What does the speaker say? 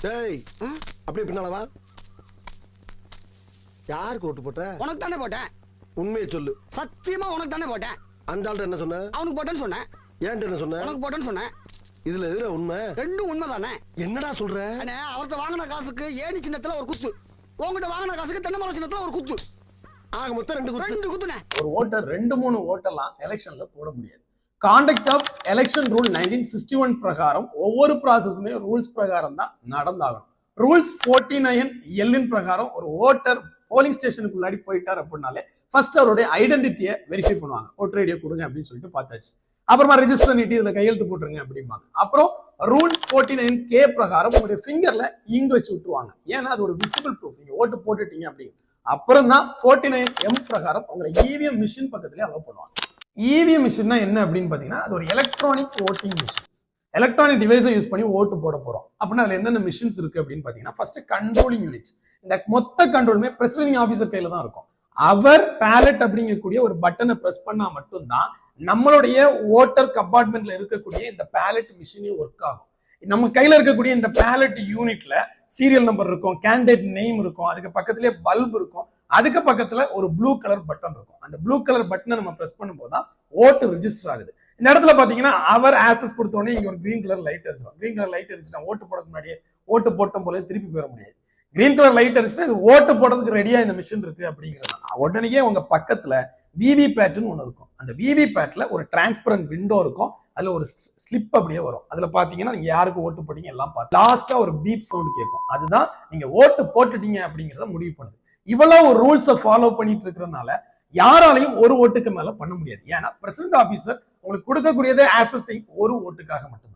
டேய் அப்படியே பின்னால வா. யாருக்கு ஓட்டு போட்ட? உனக்கு தானே போட்டேன். உண்மையை சொல்லு. சத்தியமா உனக்கு தானே போட்டேன். அந்த ஆள்கிட்ட என்ன சொன்ன? அவனுக்கு போட்டேன்னு சொன்னேன். ஏன்ட்ட என்ன சொன்ன? உனக்கு போட்டேன்னு சொன்னேன். இதுல எதுல உண்மை? ரெண்டும் உண்மை தானே. என்னடா சொல்ற? அண்ணே, அவர்கிட்ட வாங்கின காசுக்கு ஏணி சின்னத்துல ஒரு குத்து, உங்ககிட்ட வாங்கின காசுக்கு தென்னைமலை சின்னத்துல ஒரு குத்து. ஆக மொத்தம் ரெண்டு குத்துனே. ஒரு ஓட்டர் 2-3 ஓட்டெல்லாம் எலெக்ஷன்ல போட முடியாது. கான்டக்ட் ஆஃப் எலெக்ஷன் ரூல் 1961 பிரகாரம் ஒவ்வொரு ப்ராசஸுமே ரூல்ஸ் பிரகாரம் தான் நடந்தாகணும். ரூல்ஸ் 49L பிரகாரம் ஒரு ஓட்டர் போலிங் ஸ்டேஷனுக்கு முன்னாடி போயிட்டார் அப்படின்னாலே ஃபர்ஸ்ட் அவருடைய ஐடென்டிட்டியை வெரிஃபை பண்ணுவாங்க. ஓட்டர் ஐடியை கொடுங்க அப்படின்னு சொல்லிட்டு பார்த்தாச்சு. அப்புறமா ரெஜிஸ்டர் நீட்டி இதுல கையெழுத்து போட்டுருங்க அப்படிம்பாங்க. அப்புறம் ரூல் 49K பிரகாரம் உங்களுடைய ஃபிங்கர்ல இங்க் வச்சு விட்டுருவாங்க. ஏன்னா அது ஒரு விசிபிள் ப்ரூஃப், நீங்க ஓட்டு போட்டுட்டீங்க அப்படிங்க. அப்புறம் தான் 49M பிரகாரம் உங்களை இவிஎம் மிஷின் பக்கத்துலயே அலோவ் பண்ணுவாங்க. இவிஎம் மிஷின்னா என்ன அப்படின்னு பாத்தீங்கன்னா அது ஒரு எலக்ட்ரானிக் ஓட்டிங் மிஷின்ஸ். எலக்ட்ரானிக் டிவைஸை யூஸ் பண்ணி ஓட்டு போட போறோம் அப்படின்னா அதுல என்னென்ன மிஷின்ஸ் இருக்கு அப்படின்னு பாத்தீங்கன்னா ஃபர்ஸ்ட் கண்ட்ரோலிங் யூனிட். இந்த மொத்த கண்ட்ரோலுமே பிரெசிடிங் ஆபீசர் கையில தான் இருக்கும். அவர் பேலட் அப்படிங்கக்கூடிய ஒரு பட்டனை பிரஸ் பண்ணா மட்டும்தான் நம்மளுடைய ஓட்டர் கம்பார்ட்மெண்ட்ல இருக்கக்கூடிய இந்த பேலட் மிஷினே ஒர்க் ஆகும். நம்ம கையில இருக்கக்கூடிய இந்த பேலட் யூனிட்ல சீரியல் நம்பர் இருக்கும், கேண்டிடேட் நேம் இருக்கும், அதுக்கு பக்கத்திலே பல்ப் இருக்கும், அதுக்கு பக்கத்துல ஒரு ப்ளூ கலர் பட்டன் இருக்கும். அந்த ப்ளூ கலர் பட்டனை நம்ம பிரஸ் பண்ணும்போது தான் ஓட்டு ரெஜிஸ்டர் ஆகுது. இந்த இடத்துல பாத்தீங்கன்னா அவர் ஆக்சஸ் கொடுத்த உடனே இங்க ஒரு கிரீன் கலர் லைட் அடிச்சிடும். கிரீன் கலர் லைட் அடிச்சுட்டா ஓட்டு போட முன்னாடியே ஓட்டு போட்டும் போல திருப்பி போயிட முடியாது. கிரீன் கலர் லைட் அடிச்சுட்டா இது ஓட்டு போடுறதுக்கு ரெடியா இந்த மிஷின் இருக்கு அப்படிங்கிறது. உடனே உங்க பக்கத்துல விவி பேட்னு ஒண்ணு இருக்கும். அந்த விவி பேட்ல ஒரு டிரான்ஸ்பரண்ட் விண்டோ இருக்கும். அதுல ஒரு ஸ்லிப் அப்படியே வரும். அதுல பாத்தீங்கன்னா நீங்க யாருக்கு ஓட்டு போட்டீங்க எல்லாம் பார்த்து லாஸ்டா ஒரு பீப் சவுண்ட் கேட்கும். அதுதான் நீங்க ஓட்டு போட்டுட்டீங்க அப்படிங்கறத முடிவு பண்ணுது. இவ்வளவு ரூல்ஸை ஃபாலோ பண்ணிட்டு இருக்கிறதுனால யாராலையும் ஒரு ஓட்டுக்கு மேல பண்ண முடியாது. ஏன்னா பிரசிடென்ட் ஆபீசர் உங்களுக்கு கொடுக்கக்கூடியதே ஆக்சஸிங் ஒரு ஓட்டுக்காக மட்டும்.